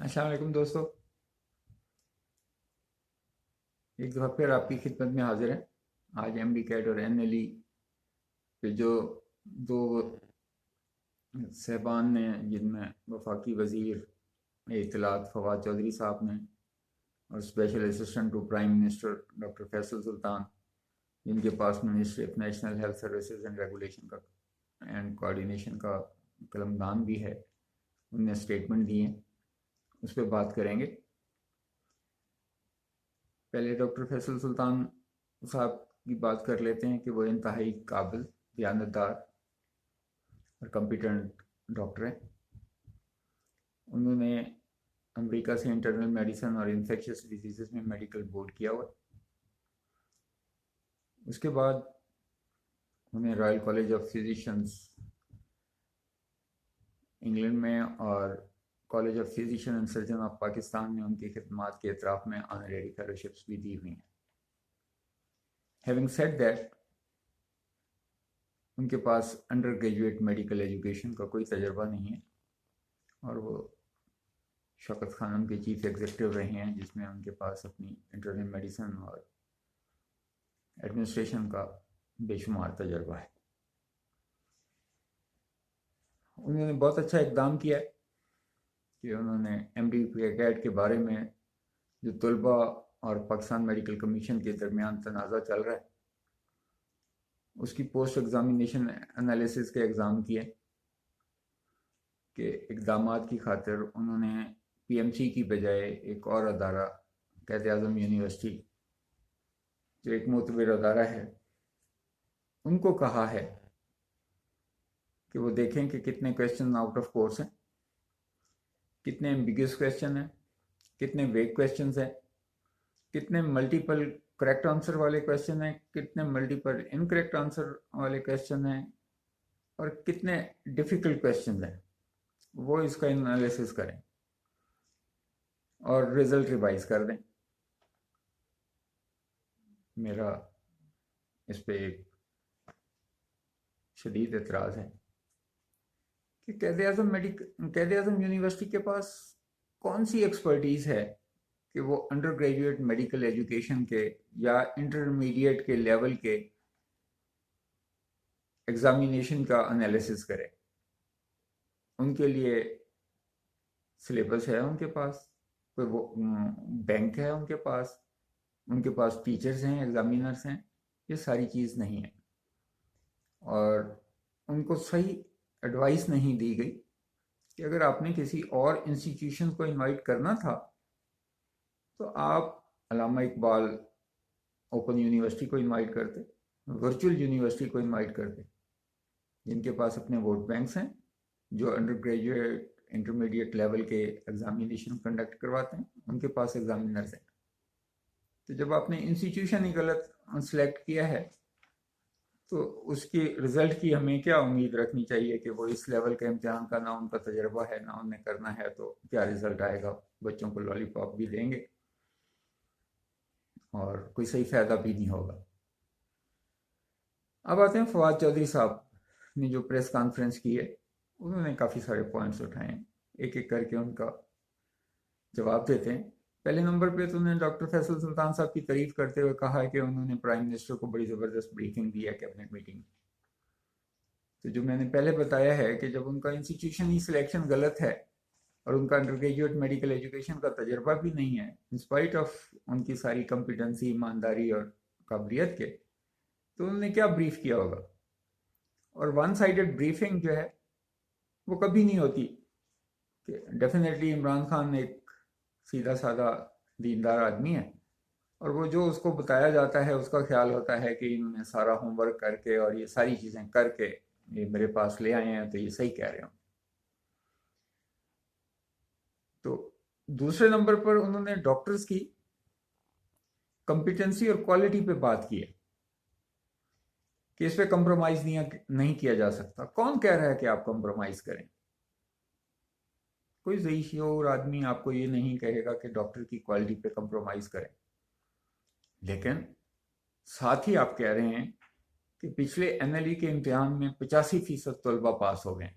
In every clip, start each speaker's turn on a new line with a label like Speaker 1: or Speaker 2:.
Speaker 1: السلام علیکم دوستو، ایک دفعہ پھر آپ کی خدمت میں حاضر ہیں۔ آج ایم ڈی کیٹ اور این ایل ای پہ جو دو صاحبان نے، جن میں وفاقی وزیر اطلاعات فواد چودھری صاحب نے اور special assistant to prime minister doctor Faisal Sultan, جن کے پاس ministry of national health services and regulation کا اینڈ کوآرڈینیشن کا قلمدان بھی ہے، ان نے اسٹیٹمنٹ دی ہیں، اس پہ بات کریں گے۔ پہلے ڈاکٹر فیصل سلطان صاحب کی بات کر لیتے ہیں کہ وہ انتہائی قابل، دیانتدار اور کمپیٹنٹ ڈاکٹر ہیں۔ انہوں نے امریکہ سے انٹرنل میڈیسن اور انفیکشس ڈیزیزز میں میڈیکل بورڈ کیا ہوا۔ اس کے بعد انہیں Royal college of physicians England میں اور college of physician and surgeon of Pakistan میں ان کی خدمات کے اعتراف میں آنریری فیلوشپس بھی دی ہوئی ہیں۔ ہیونگ سیڈ دیٹ، ان کے پاس انڈر گریجویٹ میڈیکل ایجوکیشن کا کوئی تجربہ نہیں ہے، اور وہ شوکت خانم کے چیف ایگزیکٹو رہے ہیں، جس میں ان کے پاس اپنی انٹرنل میڈیسن اور ایڈمنسٹریشن کا بے شمار تجربہ ہے۔ انہوں نے بہت اچھا اقدام کیا ہے کہ انہوں نے ایم ڈی کیٹ کے بارے میں جو طلباء اور پاکستان میڈیکل کمیشن کے درمیان تنازع چل رہا ہے، اس کی پوسٹ ایگزامینیشن انالیسس کے اقدام کیے کہ اقدامات کی خاطر انہوں نے پی ایم سی کی بجائے ایک اور ادارہ، قائد اعظم یونیورسٹی جو ایک معتبر ادارہ ہے، ان کو کہا ہے کہ وہ دیکھیں کہ کتنے کویشچن آؤٹ آف کورس ہیں، کتنے ایمبیگیوس کویشچن ہیں، کتنے ویگ کویشچنز ہیں، کتنے ملٹیپل کریکٹ آنسر والے کویشچن ہیں، کتنے ملٹیپل انکریکٹ آنسر والے کویشچن ہیں، اور کتنے ڈیفیکلٹ کویشچنز ہیں۔ وہ اس کا انالیسس کریں اور رزلٹ ریوائز کر دیں۔ میرا اس پہ ایک شدید اعتراض ہے کہ قائد اعظم یونیورسٹی کے پاس کون سی ایکسپرٹیز ہے کہ وہ انڈر گریجویٹ میڈیکل ایجوکیشن کے یا انٹرمیڈیٹ کے لیول کے ایگزامینیشن کا انالیسس کرے۔ ان کے لیے سلیبس ہے، ان کے پاس کوئی وہ بینک ہے، ان کے پاس ٹیچرز ہیں، ایگزامینرز ہیں، یہ ساری چیز نہیں ہے۔ اور ان کو صحیح ایڈوائس نہیں دی گئی کہ اگر آپ نے کسی اور انسٹیٹیوشن کو انوائٹ کرنا تھا تو آپ علامہ اقبال اوپن یونیورسٹی کو انوائٹ کرتے، ورچوئل یونیورسٹی کو انوائٹ کرتے، جن کے پاس اپنے ووٹ بینکس ہیں، جو انڈر گریجویٹ انٹرمیڈیٹ لیول کے ایگزامینیشن کنڈکٹ کرواتے ہیں، ان کے پاس ایگزامینرز ہیں۔ تو جب آپ نے انسٹیٹیوشن ہی غلط سلیکٹ کیا ہے تو اس کی رزلٹ کی ہمیں کیا امید رکھنی چاہیے کہ وہ اس لیول کے امتحان کا نہ ان کا تجربہ ہے، نہ انہیں کرنا ہے، تو کیا رزلٹ آئے گا؟ بچوں کو لالی پاپ بھی دیں گے اور کوئی صحیح فائدہ بھی نہیں ہوگا۔ اب آتے ہیں فواد چودھری صاحب نے جو پریس کانفرنس کی ہے، انہوں نے کافی سارے پوائنٹس اٹھائے ہیں، ایک ایک کر کے ان کا جواب دیتے ہیں۔ پہلے نمبر پہ تو انہوں نے ڈاکٹر فیصل سلطان صاحب کی تعریف کرتے ہوئے کہا کہ انہوں نے پرائم منسٹر کو بڑی زبردست بریفنگ دی ہے کیبنٹ میٹنگ میں۔ تو جو میں نے پہلے بتایا ہے کہ جب ان کا انسٹیٹیوشن ہی سلیکشن غلط ہے اور ان کا انڈر گریجویٹ میڈیکل ایجوکیشن کا تجربہ بھی نہیں ہے، انسپائٹ آف ان کی ساری کمپیٹنسی، ایمانداری اور قابلیت کے، تو انہوں نے کیا بریف کیا ہوگا؟ اور ون سائیڈڈ بریفنگ جو ہے وہ کبھی نہیں ہوتی کہ ڈیفینیٹلی عمران خان ایک سیدھا سادہ دیندار آدمی ہے، اور وہ جو اس کو بتایا جاتا ہے اس کا خیال ہوتا ہے کہ انہوں نے سارا ہوم ورک کر کے اور یہ ساری چیزیں کر کے یہ میرے پاس لے آئے ہیں تو یہ صحیح کہہ رہے ہوں۔ تو دوسرے نمبر پر انہوں نے ڈاکٹرز کی کمپیٹنسی اور کوالٹی پہ بات کی ہے کہ اس پہ کمپرومائز نہیں کیا جا سکتا۔ کون کہہ رہا ہے کہ آپ کمپرومائز کریں؟ کوئی ذی شعور آدمی آپ کو یہ نہیں کہے گا کہ ڈاکٹر کی کوالٹی پہ کمپرومائز کریں، لیکن ساتھ ہی آپ کہہ رہے ہیں کہ پچھلے این ایل ای کے امتحان میں 85% طلبہ پاس ہو گئے،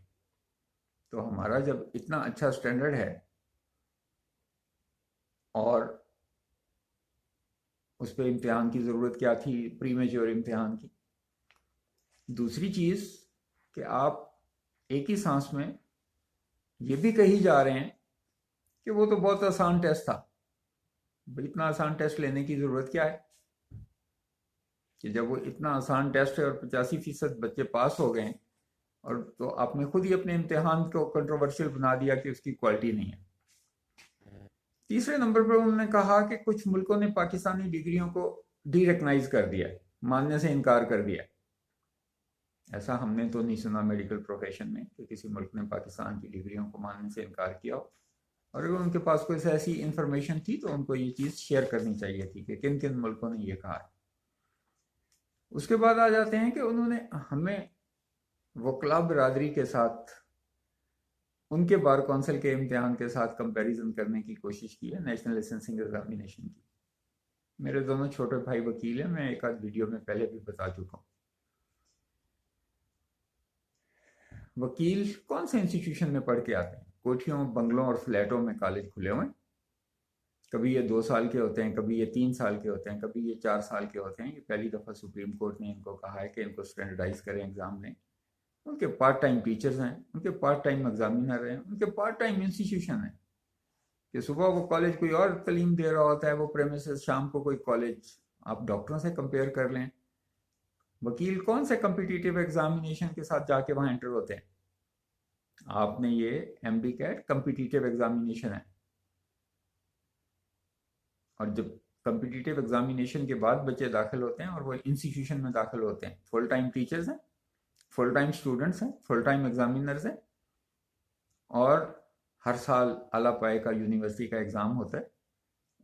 Speaker 1: تو ہمارا جب اتنا اچھا سٹینڈرڈ ہے اور اس پہ امتحان کی ضرورت کیا تھی، پری میچور امتحان کی. دوسری چیز کہ آپ ایک ہی سانس میں یہ بھی کہی جا رہے ہیں کہ وہ تو بہت آسان ٹیسٹ تھا. اتنا آسان ٹیسٹ لینے کی ضرورت کیا ہے کہ جب وہ اتنا آسان ٹیسٹ ہے اور 85% بچے پاس ہو گئے، اور تو آپ نے خود ہی اپنے امتحان کو کنٹروورشل بنا دیا کہ اس کی کوالٹی نہیں ہے. تیسرے نمبر پر انہوں نے کہا کہ کچھ ملکوں نے پاکستانی ڈگریوں کو ڈی ریکگنائز کر دیا، ماننے سے انکار کر دیا. ایسا ہم نے تو نہیں سنا میڈیکل پروفیشن میں کہ کسی ملک نے پاکستان کی ڈگریوں کو ماننے سے انکار کیا ہو. اور اگر ان کے پاس کوئی ایسی انفارمیشن تھی تو ان کو یہ چیز شیئر کرنی چاہیے تھی کہ کن کن ملکوں نے یہ کہا ہے. اس کے بعد آ جاتے ہیں کہ انہوں نے ہمیں وکلا برادری کے ساتھ ان کے بار کونسل کے امتحان کے ساتھ کمپیریزن کرنے کی کوشش کی ہے، نیشنل لائسنسنگ ایگزامینیشن کی. میرے دونوں چھوٹے بھائی وکیل ہیں، میں ایک آدھ ویڈیو میں پہلے بھی بتا چکا ہوں. وکیل کون سے انسٹیٹیوشن میں پڑھ کے آتے ہیں؟ کوٹھیوں، بنگلوں اور فلیٹوں میں کالج کھلے ہوئے ہیں. کبھی یہ 2 سال کے ہوتے ہیں، کبھی یہ 3 سال کے ہوتے ہیں، کبھی یہ 4 سال کے ہوتے ہیں. یہ پہلی دفعہ سپریم کورٹ نے ان کو کہا ہے کہ ان کو اسٹینڈرڈائز کریں ایگزام لیں. ان کے پارٹ ٹائم ٹیچرز ہیں، ان کے پارٹ ٹائم ایگزامینر ہیں، ان کے پارٹ ٹائم انسٹیٹیوشن ہیں کہ صبح وہ کالج کوئی اور تعلیم دے رہا ہوتا ہے وہ پریمیسز، شام کو کوئی کالج. آپ ڈاکٹروں سے کمپیئر کر لیں. وکیل کون سے کمپیٹیٹیو ایگزامینیشن کے ساتھ جا کے وہاں انٹر ہوتے ہیں؟ آپ نے یہ MDCAT competitive examination ہے، اور جب کمپیٹیٹیو ایگزامینیشن کے بعد بچے داخل ہوتے ہیں اور وہ انسٹیٹیوشن میں داخل ہوتے ہیں، فل ٹائم ٹیچرز ہیں، فل ٹائم اسٹوڈنٹس ہیں، فل ٹائم ایگزامینرز ہیں، اور ہر سال اعلیٰ پائے کا یونیورسٹی کا ایگزام ہوتا ہے.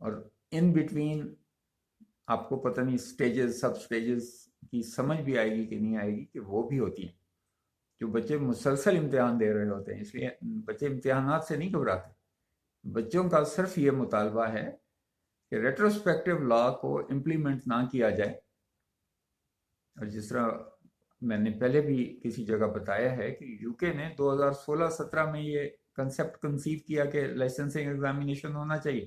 Speaker 1: اور ان بٹوین آپ کو پتہ نہیں سٹیجز، سب سٹیجز کی سمجھ بھی آئے گی کہ نہیں آئے گی کہ وہ بھی ہوتی ہیں. جو بچے مسلسل امتحان دے رہے ہوتے ہیں، اس لیے بچے امتحانات سے نہیں گھبراتے. بچوں کا صرف یہ مطالبہ ہے کہ ریٹروسپیکٹو لا کو امپلیمنٹ نہ کیا جائے. اور جس طرح میں نے پہلے بھی کسی جگہ بتایا ہے کہ یو کے نے 2016-17 میں یہ کنسیپٹ کنسیو کیا کہ لائسنسنگ ایگزامینیشن ہونا چاہیے.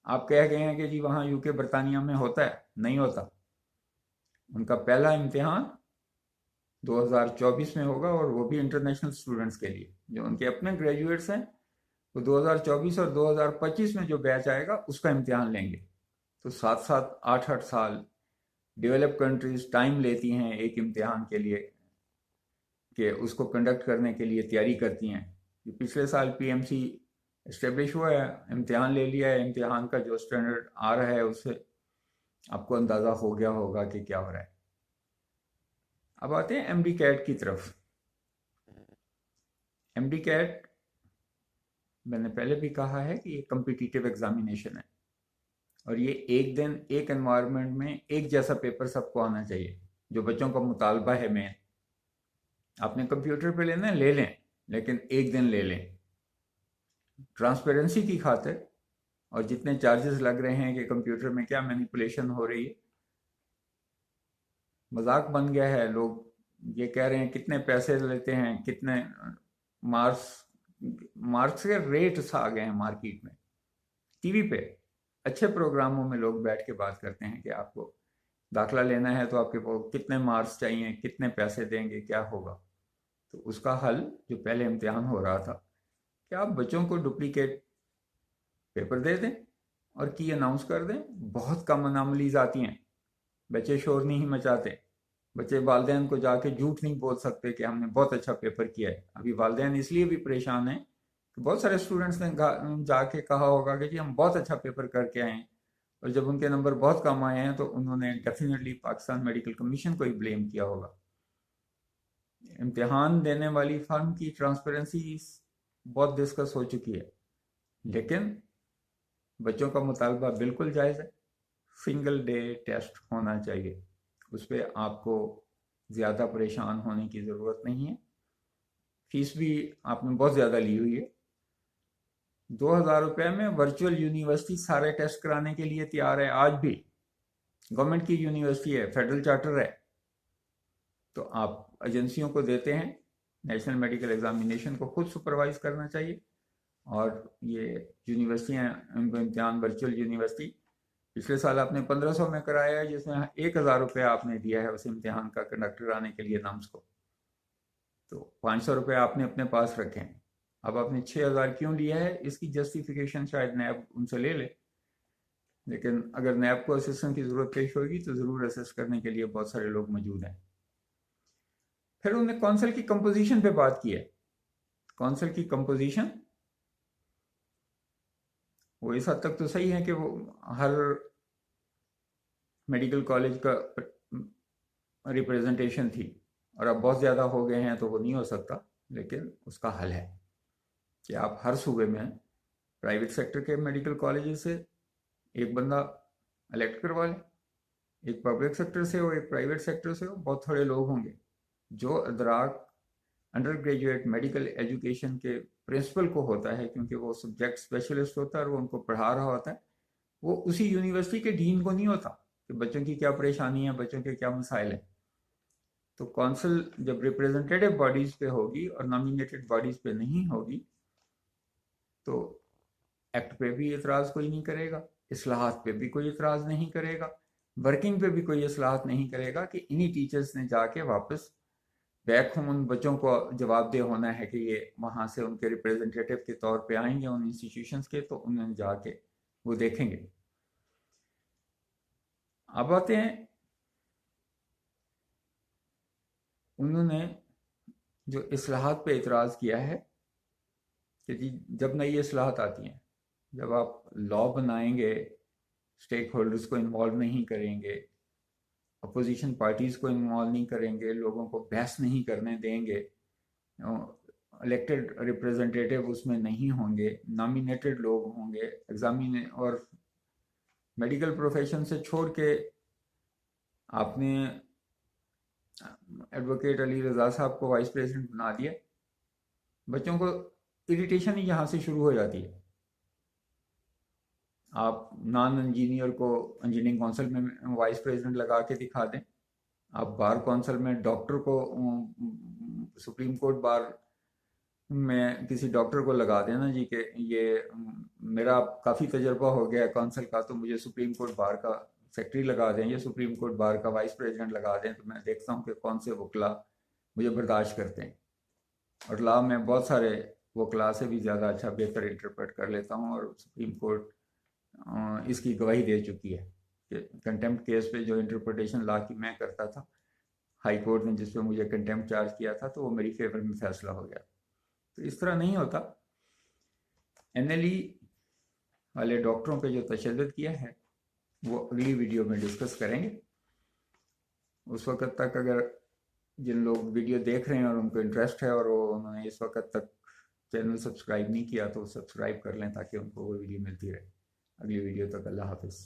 Speaker 1: آپ کہہ گئے ہیں کہ جی وہاں یو کے برطانیہ میں ہوتا ہے، نہیں ہوتا. ان کا پہلا امتحان 2024 میں ہوگا، اور وہ بھی انٹرنیشنل اسٹوڈنٹس کے لیے. جو ان کے اپنے گریجویٹس ہیں وہ 2024 اور 2025 میں جو بیچ آئے گا اس کا امتحان لیں گے. تو 7-7 8-8 سال ڈیولپ کنٹریز ٹائم لیتی ہیں ایک امتحان کے لیے کہ اس کو کنڈکٹ کرنے کے لیے تیاری کرتی ہیں. پچھلے سال پی ایم سی اسٹیبلش ہوا ہے، امتحان لے لیا ہے، امتحان کا جو اسٹینڈرڈ آ رہا ہے اس سے آپ کو اندازہ ہو گیا ہوگا کہ کیا ہو رہا ہے. اب آتے ہیں ایم ڈی کیٹ کی طرف. ایم ڈی کیٹ میں نے پہلے بھی کہا ہے کہ یہ کمپیٹیٹیو ایگزامینیشن ہے، اور یہ ایک دن ایک انوائرمنٹ میں ایک جیسا پیپر سب کو آنا چاہیے. جو بچوں کا مطالبہ ہے، میں آپ نے کمپیوٹر پہ لینا ہے لے لیں، لیکن ایک دن لے لیں. ٹرانسپیرنسی کی خاطر، اور جتنے چارجز لگ رہے ہیں کہ کمپیوٹر میں کیا مینیپولیشن ہو رہی ہے، مذاق بن گیا ہے. لوگ یہ کہہ رہے ہیں کتنے پیسے لیتے ہیں، کتنے مارکس کے ریٹس آ گئے ہیں مارکیٹ میں. ٹی وی پہ اچھے پروگراموں میں لوگ بیٹھ کے بات کرتے ہیں کہ آپ کو داخلہ لینا ہے تو آپ کے کتنے مارکس چاہیے، کتنے پیسے دیں گے، کیا ہوگا. تو اس کا حل جو پہلے امتحان ہو رہا تھا کہ آپ بچوں کو ڈپلیکیٹ پیپر دے دیں اور کی اناؤنس کر دیں. بہت کم اناملیز آتی ہیں، بچے شور نہیں مچاتے. بچے والدین کو جا کے جھوٹ نہیں بول سکتے کہ ہم نے بہت اچھا پیپر کیا ہے. ابھی والدین اس لیے بھی پریشان ہیں کہ بہت سارے اسٹوڈنٹس نے جا کے کہا ہوگا کہ جی ہم بہت اچھا پیپر کر کے آئے ہیں، اور جب ان کے نمبر بہت کم آئے ہیں تو انہوں نے ڈیفینیٹلی پاکستان میڈیکل کمیشن کو ہی بلیم کیا ہوگا. امتحان دینے والی فرم کی ٹرانسپیرنسی بہت ڈسکس ہو چکی ہے، لیکن بچوں کا مطالبہ بالکل جائز ہے. سنگل ڈے ٹیسٹ ہونا چاہیے، اس پہ آپ کو زیادہ پریشان ہونے کی ضرورت نہیں ہے. فیس بھی آپ نے بہت زیادہ لی ہوئی ہے. 2000 روپے میں ورچوئل یونیورسٹی سارے ٹیسٹ کرانے کے لیے تیار ہے. آج بھی گورنمنٹ کی یونیورسٹی ہے، فیڈرل چارٹر ہے، تو آپ ایجنسیوں کو دیتے ہیں. نیشنل میڈیکل ایگزامینیشن کو خود سپروائز کرنا چاہیے، اور یہ یونیورسٹی یونیورسٹی ہیں ان کو امتحان ورچوئل یونیورسٹی پچھلے سال آپ نے 1500 میں کرایا ہے، جس میں 1000 روپے آپ نے دیا ہے اس امتحان کا کنڈکٹر آنے کے لیے نامس کو، تو 500 روپے آپ نے اپنے پاس رکھے ہیں۔ اب آپ نے 6000 کیوں لیا ہے، اس کی جسٹیفیکیشن شاید نیب ان سے لے لے، لیکن اگر نیب کو اسسٹنٹ کی ضرورت پیش ہوگی تو ضرور اسسٹ کرنے کے لیے بہت سارے لوگ موجود ہیں۔ پھر انہوں نے کونسل کی کمپوزیشن پہ بات کی ہے۔ کونسل کی کمپوزیشن وہ اس حد تک تو صحیح ہے کہ وہ ہر میڈیکل کالج کا ریپریزنٹیشن تھی، اور اب بہت زیادہ ہو گئے ہیں تو وہ نہیں ہو سکتا، لیکن اس کا حل ہے کہ آپ ہر صوبے میں پرائیویٹ سیکٹر کے میڈیکل کالجز سے ایک بندہ الیکٹ کروا لیں، ایک پبلک سیکٹر سے ہو ایک پرائیویٹ سیکٹر سے ہو، بہت تھوڑے لوگ ہوں گے جو ادراک انڈر گریجویٹ میڈیکل ایجوکیشن کے پرنسپل کو ہوتا ہے، کیونکہ وہ سبجیکٹ اسپیشلسٹ ہوتا ہے اور وہ ان کو پڑھا رہا ہوتا ہے، وہ اسی یونیورسٹی کے ڈین کو نہیں ہوتا کہ بچوں کی کیا پریشانی ہے، بچوں کے کیا مسائل ہیں۔ تو کونسل جب ریپریزنٹیٹو باڈیز پہ ہوگی اور نامینیٹڈ باڈیز پہ نہیں ہوگی تو ایکٹ پہ بھی اعتراض کوئی نہیں کرے گا، اصلاحات پہ بھی کوئی اعتراض نہیں کرے گا، ورکنگ پہ بھی کوئی اصلاحات نہیں کرے گا کہ انہی ٹیچرز نے جا کے واپس بیک ہوم ان بچوں کو جواب دہ ہونا ہے کہ یہ وہاں سے ان کے ریپریزنٹیٹو کے طور پہ آئیں گے ان انسٹیٹیوشنز کے، تو انہیں جا کے وہ دیکھیں گے۔ اب آتے ہیں انہوں نے جو اصلاحات پہ اعتراض کیا ہے کہ جی جب نئی اصلاحات آتی ہیں، جب آپ لا بنائیں گے، اسٹیک ہولڈرز کو انوالو نہیں کریں گے، اپوزیشن پارٹیز کو انوالو نہیں کریں گے، لوگوں کو بحث نہیں کرنے دیں گے، الیکٹڈ ریپریزنٹیٹو اس میں نہیں ہوں گے، نامینیٹڈ لوگ ہوں گے، اور میڈیکل پروفیشن سے چھوڑ کے آپ نے ایڈوکیٹ علی رضا صاحب کو وائس پریزیڈنٹ بنا دیا، بچوں کو اریٹیشن ہی یہاں سے شروع ہو جاتی ہے۔ آپ نان انجینئر کو انجینئرنگ کونسل میں وائس پریزیڈنٹ لگا کے دکھا دیں، آپ بار کونسل میں ڈاکٹر کو سپریم کورٹ بار میں کسی ڈاکٹر کو لگا دینا جی کہ یہ میرا کافی تجربہ ہو گیا ہے کونسل کا، تو مجھے سپریم کورٹ بار کا سیکرٹری لگا دیں یا سپریم کورٹ بار کا وائس پریزیڈنٹ لگا دیں، تو میں دیکھتا ہوں کہ کون سے وکلا مجھے برداشت کرتے ہیں، اور لا میں بہت سارے وکلا سے بھی زیادہ اچھا بہتر انٹرپریٹ کر لیتا ہوں، اور سپریم کورٹ اس کی گواہی دے چکی ہے کہ کنٹیمپٹ کیس پہ جو انٹرپریٹیشن لا کی میں کرتا تھا، ہائی کورٹ نے جس پہ مجھے کنٹیمپٹ چارج کیا تھا تو وہ میری فیور میں فیصلہ ہو گیا۔ تو اس طرح نہیں ہوتا۔ این ایل ای والے ڈاکٹروں پہ جو تشدد کیا ہے وہ اگلی ویڈیو میں ڈسکس کریں گے۔ اس وقت تک اگر جن لوگ ویڈیو دیکھ رہے ہیں اور ان کو انٹرسٹ ہے اور انہوں نے اس وقت تک چینل سبسکرائب نہیں کیا تو سبسکرائب کر لیں تاکہ ان کو وہ ویڈیو ملتی رہے۔ اگلی ویڈیو تک اللہ حافظ۔